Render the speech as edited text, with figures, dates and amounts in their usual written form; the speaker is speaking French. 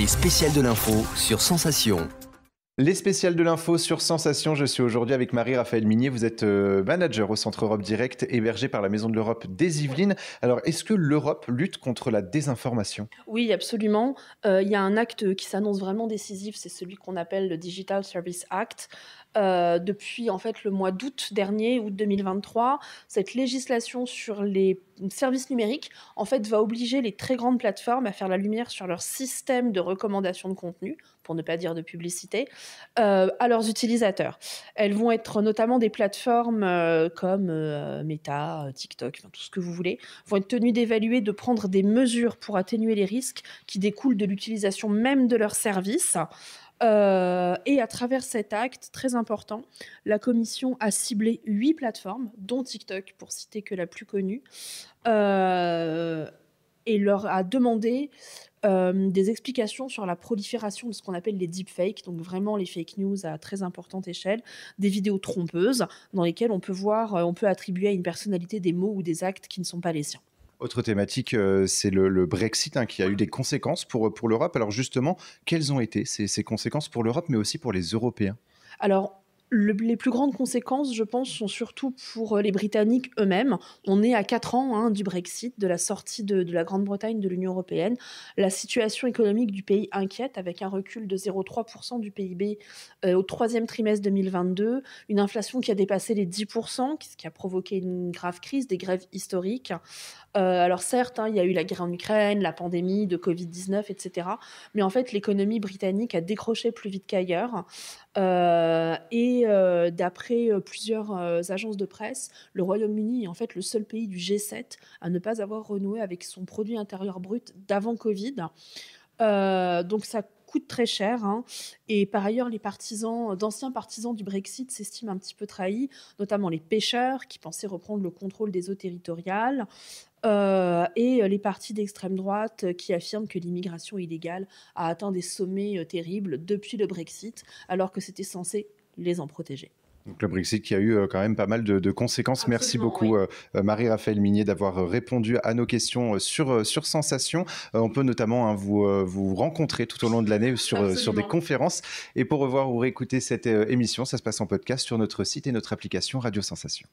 Les spéciales de l'info sur Sensation. Les spéciales de l'info sur Sensation, je suis aujourd'hui avec Marie-Raphaëlle Minier. Vous êtes manager au Centre Europe Direct, hébergé par la Maison de l'Europe des Yvelines. Alors, est-ce que l'Europe lutte contre la désinformation ? Oui, absolument. Il y a un acte qui s'annonce vraiment décisif, c'est celui qu'on appelle le Digital Service Act. Depuis en fait le mois d'août dernier, août 2023, cette législation sur les services numériques en fait va obliger les très grandes plateformes à faire la lumière sur leur système de recommandation de contenu, pour ne pas dire de publicité, à leurs utilisateurs. Elles vont être notamment des plateformes comme Meta, TikTok, enfin, tout ce que vous voulez, vont être tenues d'évaluer, de prendre des mesures pour atténuer les risques qui découlent de l'utilisation même de leurs services. Et à travers cet acte très important, la Commission a ciblé 8 plateformes, dont TikTok, pour citer que la plus connue, et leur a demandé des explications sur la prolifération de ce qu'on appelle les deepfakes, donc vraiment les fake news à très importante échelle, des vidéos trompeuses dans lesquelles on peut attribuer à une personnalité des mots ou des actes qui ne sont pas les siens. Autre thématique, c'est le Brexit qui a eu des conséquences pour l'Europe. Alors justement, quelles ont été ces conséquences pour l'Europe, mais aussi pour les Européens ? Alors, les plus grandes conséquences, je pense, sont surtout pour les Britanniques eux-mêmes. On est à 4 ans du Brexit, de la sortie de la Grande-Bretagne de l'Union européenne. La situation économique du pays inquiète, avec un recul de 0,3% du PIB au troisième trimestre 2022, une inflation qui a dépassé les 10%, ce qui a provoqué une grave crise, des grèves historiques. Alors certes, il y a eu la guerre en Ukraine, la pandémie de Covid-19, etc. Mais en fait, l'économie britannique a décroché plus vite qu'ailleurs. D'après plusieurs agences de presse, le Royaume-Uni est en fait le seul pays du G7 à ne pas avoir renoué avec son produit intérieur brut d'avant Covid. Donc ça coûte très cher. Et par ailleurs, d'anciens partisans du Brexit s'estiment un petit peu trahis, notamment les pêcheurs qui pensaient reprendre le contrôle des eaux territoriales. Et les partis d'extrême droite qui affirment que l'immigration illégale a atteint des sommets terribles depuis le Brexit, alors que c'était censé les en protéger. Donc le Brexit qui a eu quand même pas mal de conséquences. Absolument, merci beaucoup oui. Marie-Raphaëlle Minier d'avoir répondu à nos questions sur Sensation. On peut notamment vous rencontrer tout au long de l'année sur des conférences. Et pour revoir ou réécouter cette émission, ça se passe en podcast sur notre site et notre application Radio Sensation.